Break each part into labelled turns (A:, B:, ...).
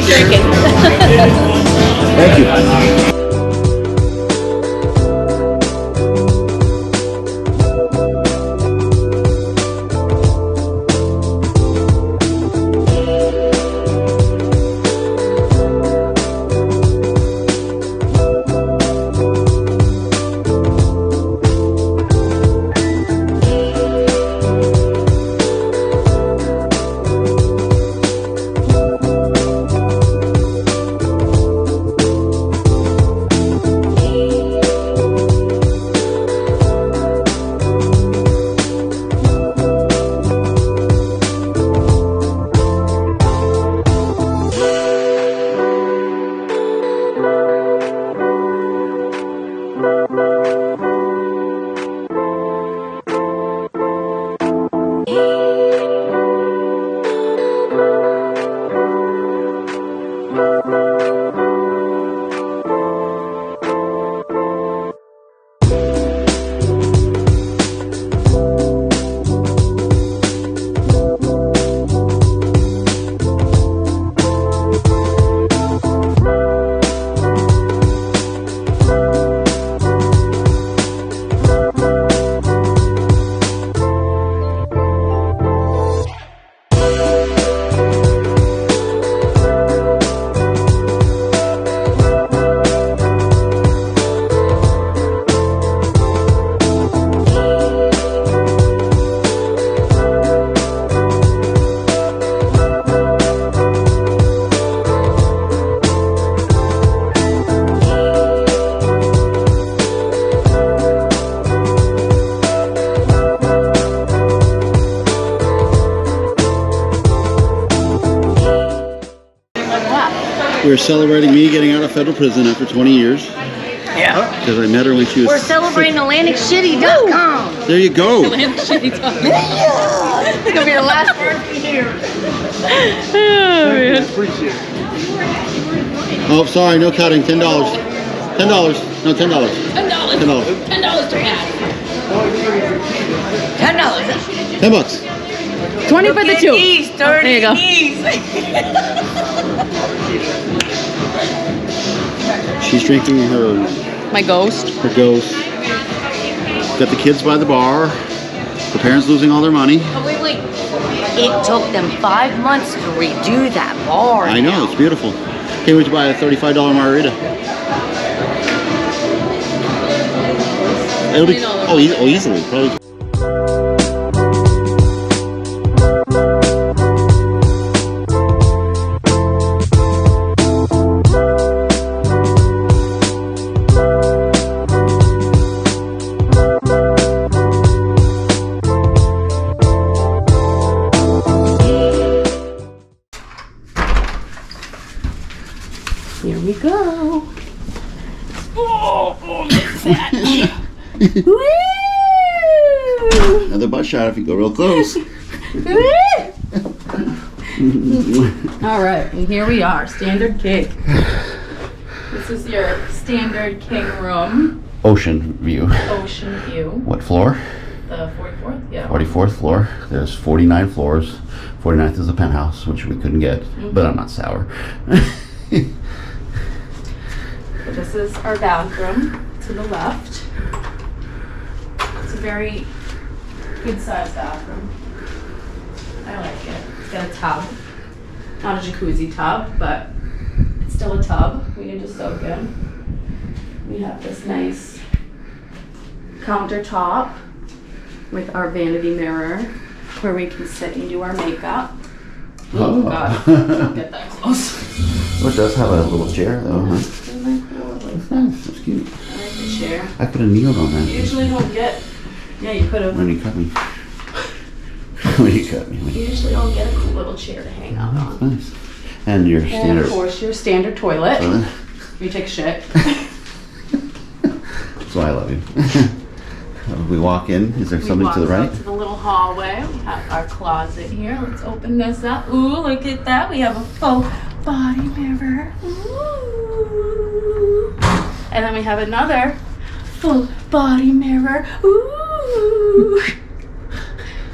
A: he's drinking.
B: Thank you. We're celebrating me getting out of federal prison after 20 years.
A: Yeah.
B: Because I met her when she was...
A: We're celebrating AtlanticCity.com.
B: There you go.
A: AtlanticCity.com. Yeah. It's going to be the last birthday here.
B: Oh, sorry, no cutting. $10. $10. No, $10. $10. $10.
A: $10 to half. $10.
B: 10 bucks.
A: 20 for the two. There you go.
B: She's drinking her...
A: My ghost.
B: Her ghost. Got the kids by the bar. The parents losing all their money.
A: Oh, wait. It took them 5 months to redo that bar.
B: I know, it's beautiful. Can't wait to buy a $35 margarita. It'll be... Oh, easily. Probably.
A: Here we go. Oh, that. Woo!
B: Another butt shot if you go real close.
A: All right, and here we are, standard king. This is your standard king room.
B: Ocean view.
A: Ocean view.
B: What floor?
A: The 44th, yeah.
B: 44th floor. There's 49 floors. 49th is the penthouse, which we couldn't get, but I'm not sour.
A: This is our bathroom to the left. It's a very good sized bathroom. I like it. It's got a tub. Not a jacuzzi tub, but it's still a tub. We need to soak in. We have this nice countertop with our vanity mirror where we can sit and do our makeup. Oh God, don't get that close.
B: Oh, it does have a little chair though, huh?
A: Isn't that cool?
B: That's nice, that's cute.
A: I like the chair.
B: I could have kneeled on that.
A: You usually don't get, yeah, you could have.
B: When you cut me. When you cut me.
A: You usually don't get a cool little chair to hang out on.
B: That's nice. And your
A: And
B: standard...
A: of course, your standard toilet.
B: toilet.
A: You take a shit.
B: That's why I love you. We walk in. Is there something to the right?
A: To the little hallway. We have our closet here. Let's open this up. Ooh, look at that. We have a faux body mirror. Ooh. And then we have another full body mirror. Ooh.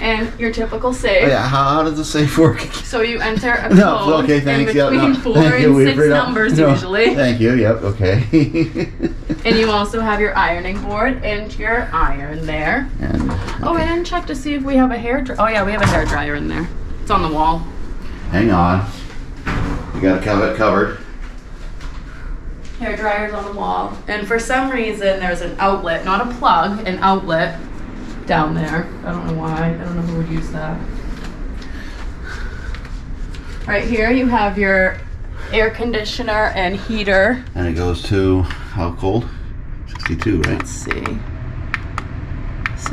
A: And your typical safe.
B: Oh, yeah, how does the safe work?
A: So you enter a code
B: No, okay, thanks.
A: in between 4 and 6 numbers usually.
B: Thank you, yep, okay.
A: And you also have your ironing board and your iron there.
B: And,
A: Oh, I didn't check to see if we have a hair dryer. Oh yeah, we have a hair dryer in there. It's on the wall.
B: hang on. You got it covered.
A: Hair dryer's on the wall. And for some reason, there's an outlet, not a plug, an outlet down there. I don't know why. I don't know who would use that. Right here, you have your air conditioner and heater.
B: And it goes to, how cold? 62, right?
A: Let's see.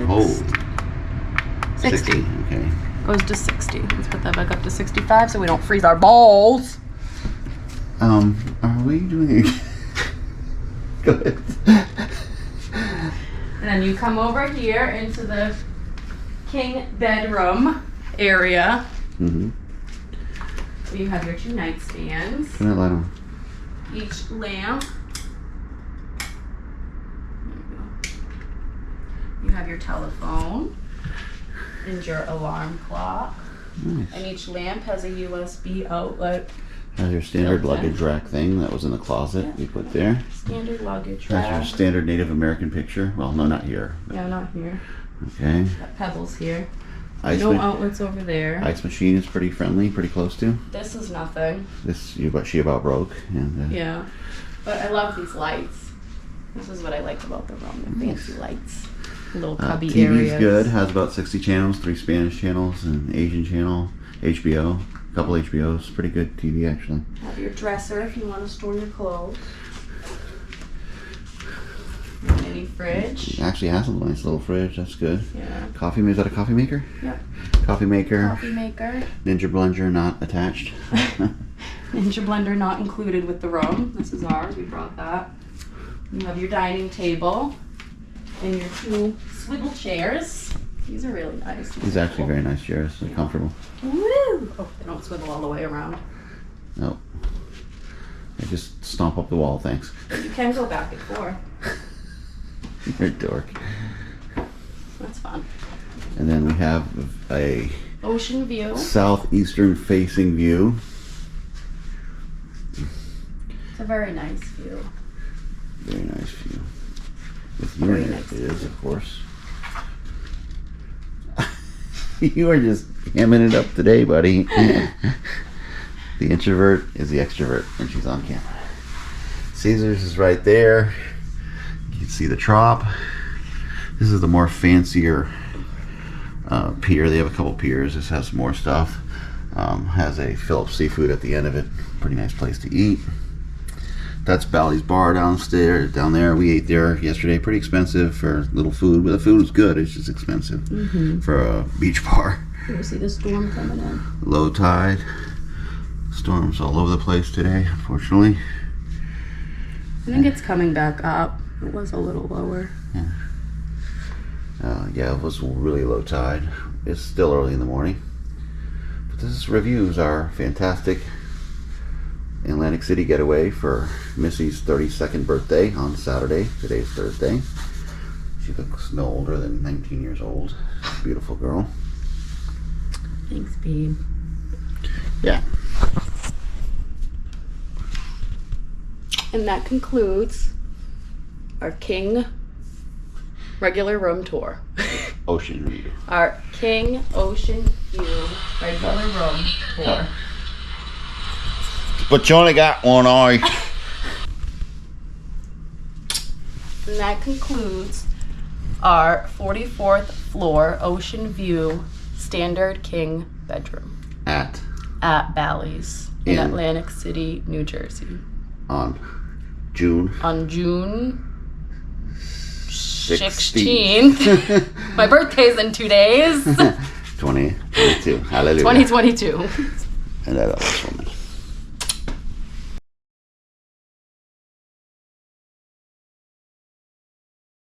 B: Cold.
A: 60.
B: Okay.
A: Goes to 60. Let's put that back up to 65 so we don't freeze our balls.
B: Are we doing it? Go ahead.
A: And then you come over here into the king bedroom area.
B: Mm-hmm.
A: You have your 2 nightstands.
B: Turn that light on.
A: Each lamp. There you go. You have your telephone and your alarm clock.
B: Nice.
A: And each lamp has a USB outlet.
B: Has your standard
A: Built in.
B: luggage rack thing that was in the closet you put there.
A: Standard luggage
B: Has your
A: rack.
B: standard Native American picture. Well, no, not here.
A: Yeah, not here.
B: Okay.
A: Got pebbles here.
B: Ice,
A: No
B: ma-
A: outlets over there.
B: ice machine is pretty friendly, pretty close to.
A: This is nothing.
B: She about broke. And
A: Yeah. But I love these lights. This is what I like about the room, the fancy lights. Little cubby
B: TV's
A: areas.
B: good. Has about 60 channels, 3 Spanish channels, an Asian channel, HBO, a couple HBOs. Pretty good TV actually.
A: Have your dresser if you want to store your clothes. Mini fridge.
B: It actually has a nice little fridge. That's good.
A: Yeah.
B: Coffee. Is that a coffee maker?
A: Yep.
B: Coffee maker.
A: Coffee maker.
B: Ninja blender not attached.
A: Ninja blender not included with the room. This is ours. We brought that. You have your dining table and your 2 swivel chairs. These are really nice.
B: These are actually very nice chairs. They're comfortable.
A: Woo! Oh, they don't swivel all the way around.
B: Nope. They just stomp up the wall. Thanks.
A: You can go back and forth.
B: You're a dork.
A: That's fun.
B: And then we have a
A: Ocean view.
B: southeastern facing view.
A: It's a very nice view.
B: Very nice view. With you
A: Very
B: in
A: nice
B: it is, of course. You are just hamming it up today, buddy. The introvert is the extrovert when she's on camera. Caesar's is right there. You can see the trop. This is the more fancier pier. They have a couple piers. This has more stuff. Has a Phillips seafood at the end of it. Pretty nice place to eat. That's Bally's bar downstairs. Down there, we ate there yesterday. Pretty expensive for little food, but the food was good. It's just expensive for a beach bar.
A: You see the storm coming in.
B: Low tide. Storms all over the place today, unfortunately.
A: I think it's coming back up. It was a little lower.
B: Yeah, it was really low tide. It's still early in the morning. But this reviews our fantastic Atlantic City getaway for Missy's 32nd birthday on Saturday. Today's Thursday. She looks no older than 19 years old. Beautiful girl.
A: Thanks, babe.
B: Yeah.
A: And that concludes our King regular room tour.
B: Ocean view.
A: Our King Ocean View regular room tour.
B: But you only got one eye.
A: And that concludes our 44th floor Ocean View standard king bedroom
B: At
A: Bally's in
B: In.
A: Atlantic City, New Jersey.
B: on June
A: On June
B: 16th.
A: 16th. My birthday's in 2 days.
B: 2022. Hallelujah.
A: 2022.
B: And that other woman.